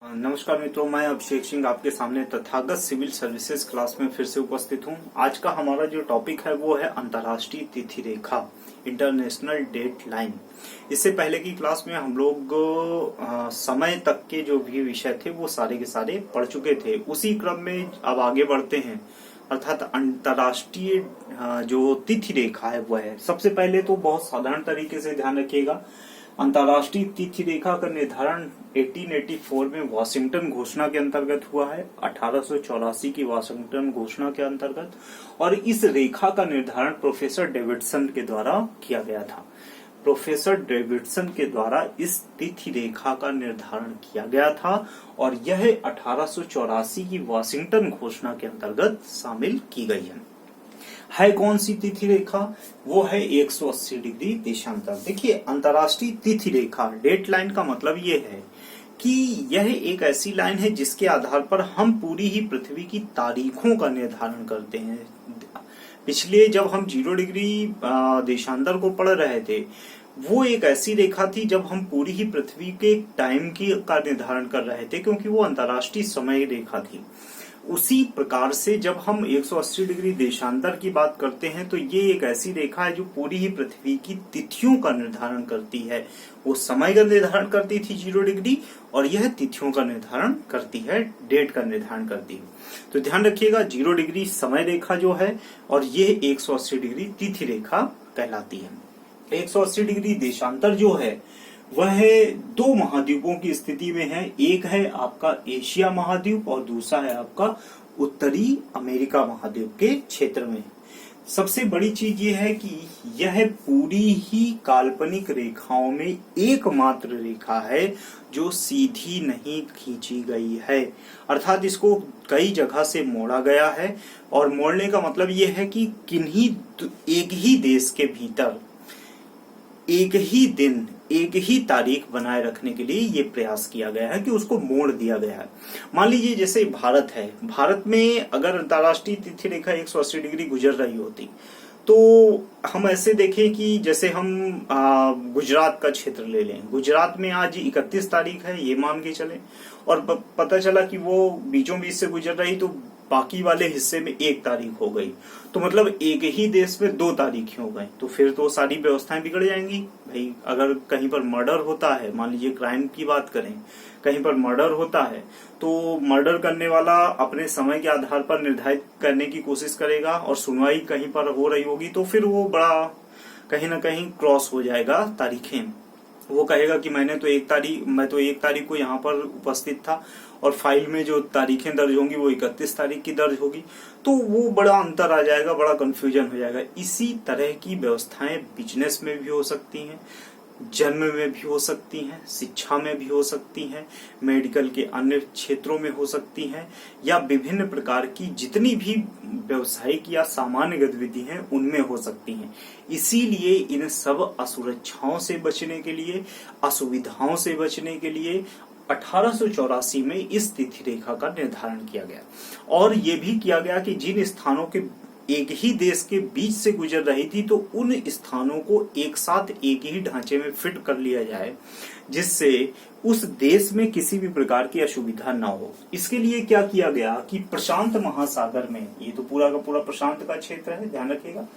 नमस्कार मित्रों, मैं अभिषेक सिंह आपके सामने तथागत सिविल सर्विसेज क्लास में फिर से उपस्थित हूं। आज का हमारा जो टॉपिक है वो है अंतर्राष्ट्रीय तिथि रेखा, इंटरनेशनल डेट लाइन। इससे पहले की क्लास में हम लोग समय तक के जो भी विषय थे वो सारे के सारे पढ़ चुके थे। उसी क्रम में अब आगे बढ़ते हैं, अर्थात अंतर्राष्ट्रीय जो तिथि रेखा है वो है। सबसे पहले तो बहुत साधारण तरीके से ध्यान रखिएगा, अंतर्राष्ट्रीय तिथि रेखा का निर्धारण 1884 में वाशिंगटन घोषणा के अंतर्गत हुआ है, 1884 की वाशिंगटन घोषणा के अंतर्गत। और इस रेखा का निर्धारण प्रोफेसर डेविडसन के द्वारा किया गया था। प्रोफेसर डेविडसन के द्वारा इस तिथि रेखा का निर्धारण किया गया था और यह 1884 की वाशिंगटन घोषणा के अंतर्गत शामिल की गई है कौन सी तिथि रेखा? वो है 180 डिग्री देशांतर। देखिए, अंतर्राष्ट्रीय तिथि रेखा डेट लाइन का मतलब ये है कि यह एक ऐसी लाइन है जिसके आधार पर हम पूरी ही पृथ्वी की तारीखों का निर्धारण करते हैं। पिछले जब हम 0 डिग्री देशांतर को पढ़ रहे थे, वो एक ऐसी रेखा थी जब हम पूरी ही पृथ्वी के टाइम की का निर्धारण कर रहे थे, क्योंकि वो अंतर्राष्ट्रीय समय रेखा थी। उसी प्रकार से जब हम 180 डिग्री देशांतर की बात करते हैं तो ये एक ऐसी रेखा है जो पूरी ही पृथ्वी की तिथियों का निर्धारण करती है। वो समय का निर्धारण करती थी 0 डिग्री, और यह तिथियों का निर्धारण करती है, डेट का निर्धारण करती है। तो ध्यान रखिएगा, 0 डिग्री समय रेखा जो है और ये 180 डिग्री तिथि रेखा कहलाती है। 180 डिग्री देशांतर जो है वह दो महाद्वीपों की स्थिति में है। एक है आपका एशिया महाद्वीप और दूसरा है आपका उत्तरी अमेरिका महाद्वीप के क्षेत्र में। सबसे बड़ी चीज ये है कि यह पूरी ही काल्पनिक रेखाओं में एकमात्र रेखा है जो सीधी नहीं खींची गई है, अर्थात इसको कई जगह से मोड़ा गया है। और मोड़ने का मतलब यह है कि किन्हीं एक ही देश के भीतर एक ही दिन एक ही तारीख बनाए रखने के लिए ये प्रयास किया गया है कि उसको मोड़ दिया गया है। मान लीजिए जैसे भारत है, भारत में अगर अंतर्राष्ट्रीय तिथि रेखा 180 डिग्री गुजर रही होती तो हम ऐसे देखें कि जैसे हम गुजरात का क्षेत्र ले लें। गुजरात में आज 31 तारीख है, ये मान के चले, और पता चला कि वो बीचों बीच से गुजर रही तो बाकी वाले हिस्से में 1 तारीख हो गई, तो मतलब एक ही देश में 2 तारीखें हो गई। तो फिर तो सारी व्यवस्थाएं बिगड़ जाएंगी भाई। अगर कहीं पर मर्डर होता है, मान लीजिए क्राइम की बात करें, कहीं पर मर्डर होता है तो मर्डर करने वाला अपने समय के आधार पर निर्धारित करने की कोशिश करेगा, और सुनवाई कहीं पर हो रही होगी तो फिर वो बड़ा कहीं ना कहीं क्रॉस हो जाएगा तारीखें। वो कहेगा कि मैं तो 1 तारीख को यहाँ पर उपस्थित था, और फाइल में जो तारीखें दर्ज होंगी वो 31 तारीख की दर्ज होगी, तो वो बड़ा अंतर आ जाएगा, बड़ा कंफ्यूजन हो जाएगा। इसी तरह की व्यवस्थाएं बिजनेस में भी हो सकती हैं, जन्म में भी हो सकती हैं, शिक्षा में भी हो सकती हैं, मेडिकल के अन्य क्षेत्रों में हो सकती हैं, या विभिन्न प्रकार की जितनी भी व्यवसायिक या सामान्य गतिविधि हैं उनमें हो सकती हैं। इसीलिए इन सब असुरक्षाओं से बचने के लिए, असुविधाओं से बचने के लिए 1884 में इस तिथि रेखा का निर्धारण किया गया। और ये भी किया गया कि जिन स्थानों के एक ही देश के बीच से गुजर रही थी तो उन स्थानों को एक साथ एक ही ढांचे में फिट कर लिया जाए, जिससे उस देश में किसी भी प्रकार की असुविधा न हो। इसके लिए क्या किया गया कि प्रशांत महासागर में, ये तो पूरा का पूरा प्रशांत का क्षेत्र है, ध्यान रखिएगा,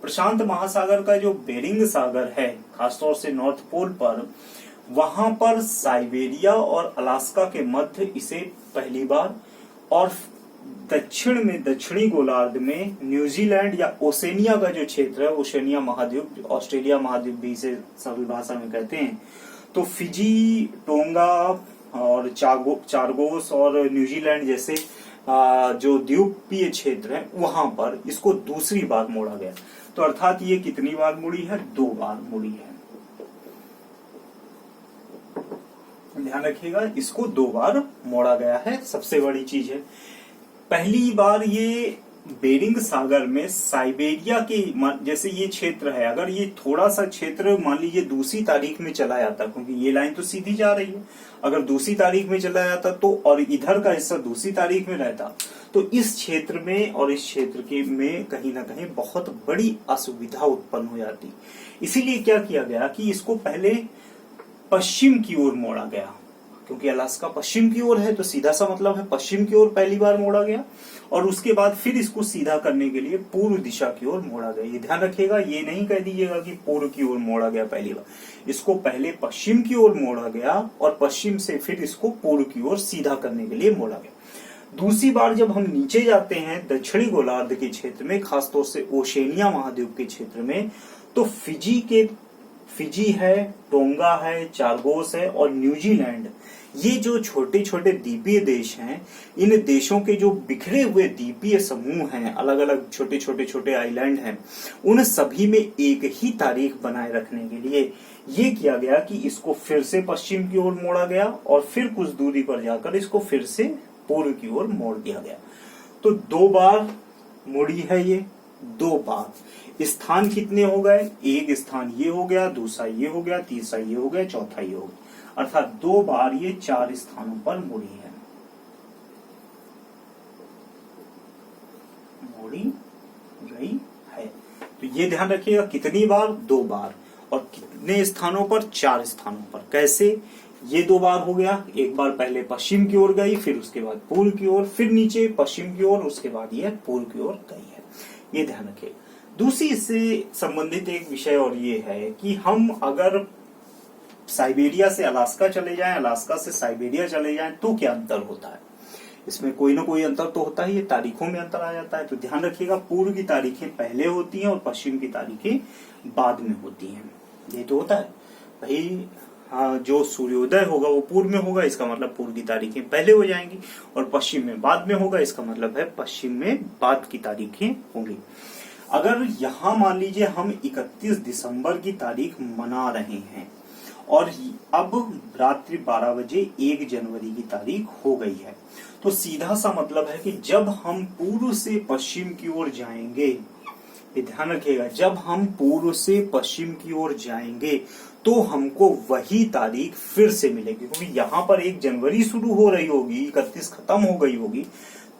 प्रशांत महासागर का जो बेरिंग सागर है, खासतौर से नॉर्थ पोल पर, वहां पर साइबेरिया और अलास्का के मध्य इसे पहली बार, और दक्षिण में दक्षिणी गोलार्ध में न्यूजीलैंड या ओसेनिया का जो क्षेत्र है, ओसेनिया महाद्वीप, ऑस्ट्रेलिया महाद्वीप भी इसे सरल भाषा में कहते हैं, तो फिजी, टोंगा और चारगोस और न्यूजीलैंड जैसे जो द्वीपीय क्षेत्र है वहां पर इसको दूसरी बार मोड़ा गया। तो अर्थात ये कितनी बार मुड़ी है? 2 बार मुड़ी है। ध्यान रखिएगा, इसको 2 बार मोड़ा गया है। सबसे बड़ी चीज है, पहली बार ये बेरिंग सागर में साइबेरिया के जैसे ये क्षेत्र है, अगर ये थोड़ा सा क्षेत्र मान लीजिए दूसरी तारीख में चला जाता, क्योंकि ये लाइन तो सीधी जा रही है, अगर दूसरी तारीख में चला जाता तो, और इधर का हिस्सा दूसरी तारीख में रहता, तो इस क्षेत्र में और इस क्षेत्र के में कहीं ना कहीं बहुत बड़ी असुविधा उत्पन्न हो जाती। इसीलिए क्या किया गया कि इसको पहले पश्चिम की ओर मोड़ा गया, क्योंकि अलास्का पश्चिम की ओर है तो सीधा सा मतलब है पश्चिम की ओर पहली बार मोड़ा गया, और उसके बाद फिर इसको सीधा करने के लिए पूर्व दिशा की ओर मोड़ा गया। ये ध्यान रखिएगा, ये नहीं कह दीजिएगा कि पूर्व की ओर मोड़ा गया पहली बार, इसको पहले पश्चिम की ओर मोड़ा गया और पश्चिम से फिर इसको पूर्व की ओर सीधा करने के लिए मोड़ा गया। दूसरी बार जब हम नीचे जाते हैं दक्षिणी गोलार्ध के क्षेत्र में, खासतौर से ओशेनिया महाद्वीप के क्षेत्र में, तो फिजी है, टोंगा है, चारगोस है और न्यूजीलैंड, ये जो छोटे छोटे द्वीपीय देश हैं, इन देशों के जो बिखरे हुए द्वीपीय समूह हैं, अलग अलग छोटे छोटे छोटे आइलैंड हैं, उन सभी में एक ही तारीख बनाए रखने के लिए ये किया गया कि इसको फिर से पश्चिम की ओर मोड़ा गया और फिर कुछ दूरी पर जाकर इसको फिर से पूर्व की ओर मोड़ दिया गया। तो 2 बार मुड़ी है ये, 2 बार। स्थान कितने हो गए? एक स्थान ये हो गया, दूसरा ये हो गया, तीसरा ये हो गया, चौथा ये हो गया, अर्थात 2 बार ये 4 स्थानों पर मुड़ी है, मुड़ी गई है। तो ये ध्यान रखिएगा, कितनी बार? 2 बार। और कितने स्थानों पर? 4 स्थानों पर। कैसे? ये 2 बार हो गया, एक बार पहले पश्चिम की ओर गई, फिर उसके बाद पूर्व की ओर, फिर नीचे पश्चिम की ओर, उसके बाद ये पूर्व की ओर गई है, ये ध्यान रखिए। दूसरी इससे संबंधित एक विषय और ये है कि हम अगर साइबेरिया से अलास्का चले जाएं, अलास्का से साइबेरिया चले जाएं, तो क्या अंतर होता है? इसमें कोई ना कोई अंतर तो होता है, ये तारीखों में अंतर आ जाता है। तो ध्यान रखिएगा, पूर्व की तारीखें पहले होती हैं और पश्चिम की तारीखें बाद में होती हैं। ये तो होता है भाई, हाँ, जो सूर्योदय होगा वो पूर्व में होगा, इसका मतलब पूर्व की तारीखें पहले हो जाएंगी, और पश्चिम में बाद में होगा, इसका मतलब है पश्चिम में बाद की तारीखें होंगी। अगर यहाँ मान लीजिए हम 31 दिसंबर की तारीख मना रहे हैं और अब रात्रि 12 बजे 1 जनवरी की तारीख हो गई है, तो सीधा सा मतलब है कि जब हम पूर्व से पश्चिम की ओर जाएंगे, ये ध्यान रखिएगा, जब हम पूर्व से पश्चिम की ओर जाएंगे तो हमको वही तारीख फिर से मिलेगी, क्योंकि यहाँ पर 1 जनवरी शुरू हो रही होगी, 31 खत्म हो गई होगी,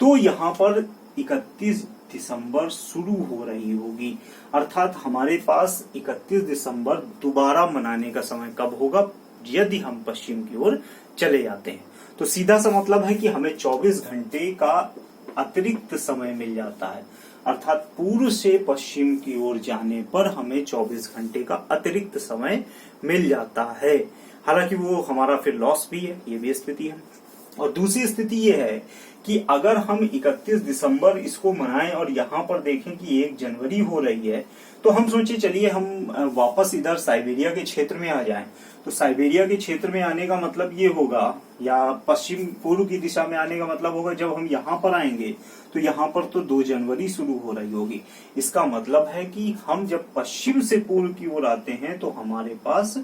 तो यहाँ पर 31 दिसंबर शुरू हो रही होगी। अर्थात हमारे पास 31 दिसंबर दोबारा मनाने का समय कब होगा? यदि हम पश्चिम की ओर चले जाते हैं। तो सीधा सा मतलब है कि हमें 24 घंटे का अतिरिक्त समय मिल जाता है, अर्थात पूर्व से पश्चिम की ओर जाने पर हमें 24 घंटे का अतिरिक्त समय मिल जाता है। हालांकि वो हमारा फिर लॉस भी है, ये भी स्थिति है। और दूसरी स्थिति ये है कि अगर हम 31 दिसंबर इसको मनाएं और यहाँ पर देखें कि 1 जनवरी हो रही है, तो हम सोचे चलिए हम वापस इधर साइबेरिया के क्षेत्र में आ जाएं। तो साइबेरिया के क्षेत्र में आने का मतलब ये होगा, या पश्चिम पूर्व की दिशा में आने का मतलब होगा, जब हम यहाँ पर आएंगे तो यहाँ पर तो 2 जनवरी शुरू हो रही होगी। इसका मतलब है कि हम जब पश्चिम से पूर्व की ओर आते हैं तो हमारे पास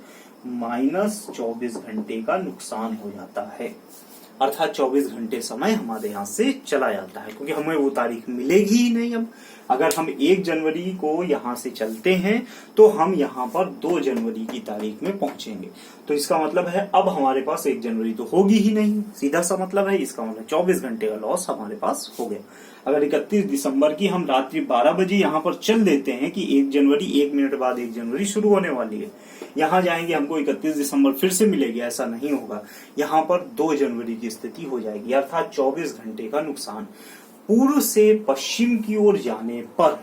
-24 घंटे का नुकसान हो जाता है, अर्थात 24 घंटे समय हमारे यहाँ से चला जाता है, क्योंकि हमें वो तारीख मिलेगी ही नहीं। अब अगर हम 1 जनवरी को यहाँ से चलते हैं तो हम यहाँ पर 2 जनवरी की तारीख में पहुंचेंगे, तो इसका मतलब है अब हमारे पास 1 जनवरी तो होगी ही नहीं, सीधा सा मतलब है। इसका मतलब 24 घंटे का लॉस हमारे पास हो गया। अगर 31 दिसंबर की हम रात्रि 12 बजे यहाँ पर चल देते हैं कि 1 जनवरी 1 मिनट बाद 1 जनवरी शुरू होने वाली है, यहाँ जाएंगे हमको 31 दिसंबर फिर से मिलेगी, ऐसा नहीं होगा। यहाँ पर 2 जनवरी की स्थिति हो जाएगी, अर्थात 24 घंटे का नुकसान। पूर्व से पश्चिम की ओर जाने पर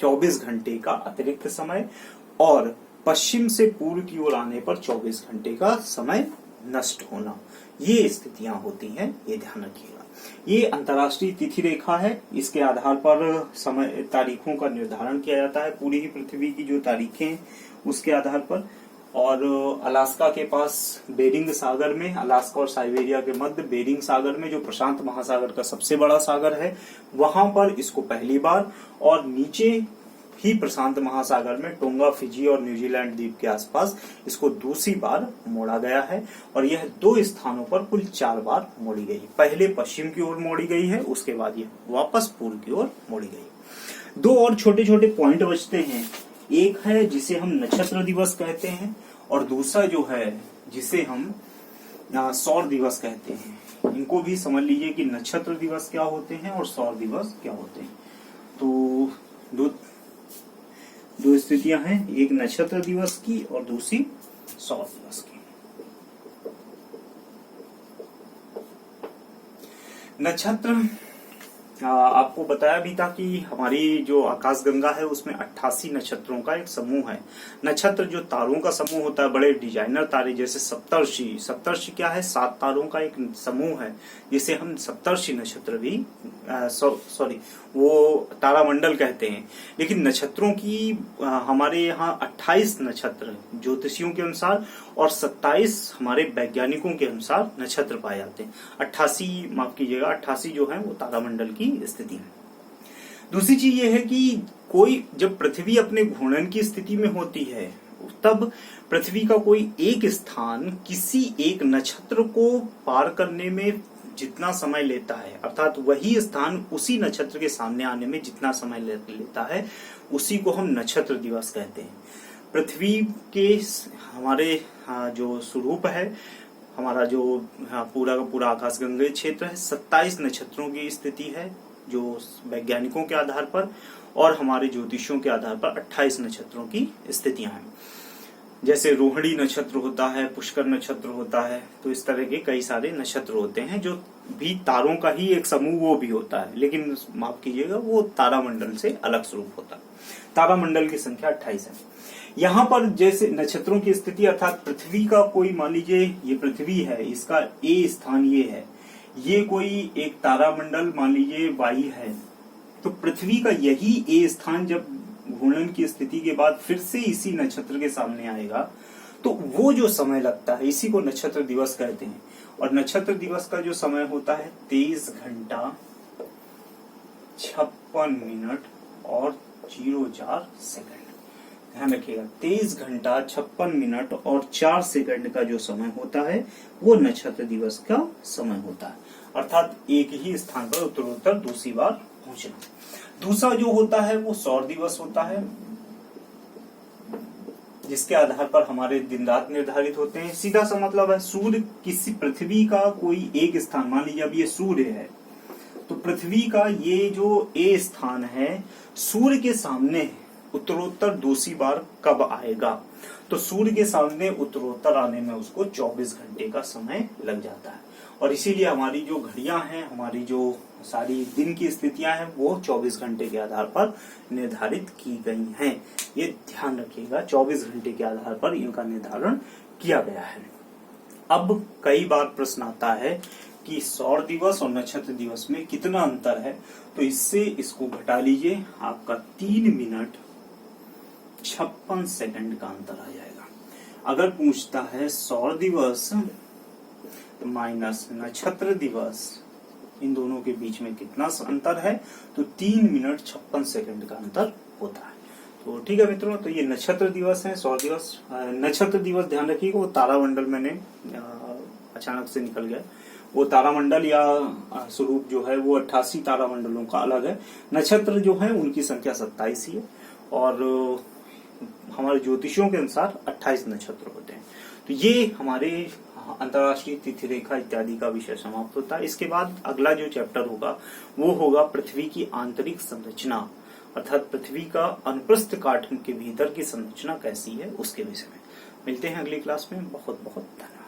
24 घंटे का अतिरिक्त समय और पश्चिम से पूर्व की ओर आने पर 24 घंटे का समय नष्ट होना, ये स्थितियां होती हैं, ये ध्यान रखिएगा। ये अंतर्राष्ट्रीय तिथि रेखा है, इसके आधार पर समय तारीखों का निर्धारण किया जाता है, पूरी ही पृथ्वी की जो तारीखें हैं उसके आधार पर। और अलास्का के पास बेरिंग सागर में, अलास्का और साइबेरिया के मध्य बेरिंग सागर में, जो प्रशांत महासागर का सबसे बड़ा सागर है, वहां पर इसको पहली बार, और नीचे ही प्रशांत महासागर में टोंगा, फिजी और न्यूजीलैंड द्वीप के आसपास इसको दूसरी बार मोड़ा गया है। और यह 2 स्थानों पर कुल 4 बार मोड़ी गई। पहले पश्चिम की ओर मोड़ी गई है, उसके बाद यह वापस पूर्व की ओर मोड़ी गई। 2 और छोटे छोटे पॉइंट बचते हैं, एक है जिसे हम नक्षत्र दिवस कहते हैं, और दूसरा जो है जिसे हम सौर दिवस कहते हैं। इनको भी समझ लीजिए कि नक्षत्र दिवस क्या होते हैं और सौर दिवस क्या होते हैं। तो दो स्थितियां हैं, एक नक्षत्र दिवस की और दूसरी सौर दिवस की। नक्षत्र आपको बताया भी था कि हमारी जो आकाशगंगा है उसमें 88 नक्षत्रों का एक समूह है। नक्षत्र जो तारों का समूह होता है, बड़े डिजाइनर तारे जैसे सप्तर्षि। सप्तर्षि क्या है? 7 तारों का एक समूह है जिसे हम सप्तर्षि नक्षत्र भी सॉरी वो तारामंडल कहते हैं। लेकिन नक्षत्रों की हमारे यहाँ 28 नक्षत्र ज्योतिषियों के अनुसार और 27 हमारे वैज्ञानिकों के अनुसार नक्षत्र पाए जाते हैं। 88 माफ कीजिएगा, 88 जो है वो तारामंडल की स्थिति है। दूसरी चीज ये है कि कोई जब पृथ्वी अपने घूर्णन की स्थिति में होती है तब पृथ्वी का कोई एक स्थान किसी एक नक्षत्र को पार करने में जितना समय लेता है, अर्थात वही स्थान उसी नक्षत्र के सामने आने में जितना समय लेता है, उसी को हम नक्षत्र दिवस कहते हैं। पृथ्वी के हमारे जो स्वरूप है, हमारा जो पूरा का पूरा आकाशगंगा क्षेत्र है, 27 नक्षत्रों की स्थिति है जो वैज्ञानिकों के आधार पर, और हमारे ज्योतिषियों के आधार पर 28 नक्षत्रों की स्थितियां हैं। जैसे रोहिणी नक्षत्र होता है, पुष्कर नक्षत्र होता है, तो इस तरह के कई सारे नक्षत्र होते हैं जो भी तारों का ही एक समूह वो भी होता है, लेकिन माफ कीजिएगा वो तारामंडल से अलग स्वरूप होता है। तारामंडल की संख्या 28 है। यहाँ पर जैसे नक्षत्रों की स्थिति, अर्थात पृथ्वी का कोई, मान लीजिए ये पृथ्वी है, इसका ए स्थान ये है, ये कोई एक तारामंडल मान लीजिए वाई है, तो पृथ्वी का यही ए स्थान जब घूर्णन की स्थिति के बाद फिर से इसी नक्षत्र के सामने आएगा, तो वो जो समय लगता है इसी को नक्षत्र दिवस कहते हैं। और नक्षत्र दिवस का जो समय होता है 23 घंटा 56 मिनट और 04 सेकंड। ध्यान रखिएगा, 23 घंटा 56 मिनट और 4 सेकंड का जो समय होता है वो नक्षत्र दिवस का समय होता है, अर्थात एक ही स्थान पर उत्तरोत्तर दूसरी बार पहुंचना। दूसरा जो होता है वो सौर दिवस होता है, जिसके आधार पर हमारे दिन रात निर्धारित होते हैं। सीधा सा मतलब है, सूर्य किसी पृथ्वी का कोई एक स्थान, मान लीजिए अब ये सूर्य है, तो पृथ्वी का ये जो ए स्थान है सूर्य के सामने उत्तरोत्तर दूसरी बार कब आएगा, तो सूर्य के सामने उत्तरोत्तर आने में उसको 24 घंटे का समय लग जाता है। और इसीलिए हमारी जो घड़ियां हैं, हमारी जो सारी दिन की स्थितियां हैं, वो 24 घंटे के आधार पर निर्धारित की गई हैं। ये ध्यान रखिएगा, 24 घंटे के आधार पर इनका निर्धारण किया गया है। अब कई बार प्रश्न आता है कि सौर दिवस और नक्षत्र दिवस में कितना अंतर है, तो इससे इसको घटा लीजिए, आपका 3 मिनट 56 सेकंड का अंतर आ जाएगा। अगर पूछता है सौर दिवस माइनस नक्षत्र दिवस, इन दोनों के बीच में कितना अंतर है, तो 3 मिनट 56 सेकंड का अंतर होता है। तो ठीक है मित्रों, तो ये नक्षत्र दिवस है। सौर दिवस, नक्षत्र दिवस ध्यान रखिएगा, वो तारामंडल मैंने अचानक से निकल गया, वो तारामंडल या स्वरूप जो है वो 88 तारामंडलों का अलग है। नक्षत्र जो है उनकी संख्या 27 ही है, और हमारे ज्योतिषियों के अनुसार 28 नक्षत्र होते हैं। तो ये हमारे अंतर्राष्ट्रीय तिथि रेखा इत्यादि का विषय समाप्त होता है। इसके बाद अगला जो चैप्टर होगा वो होगा पृथ्वी की आंतरिक संरचना, अर्थात पृथ्वी का अनुप्रस्थ काट के भीतर की संरचना कैसी है उसके विषय में। मिलते हैं अगली क्लास में। बहुत बहुत धन्यवाद।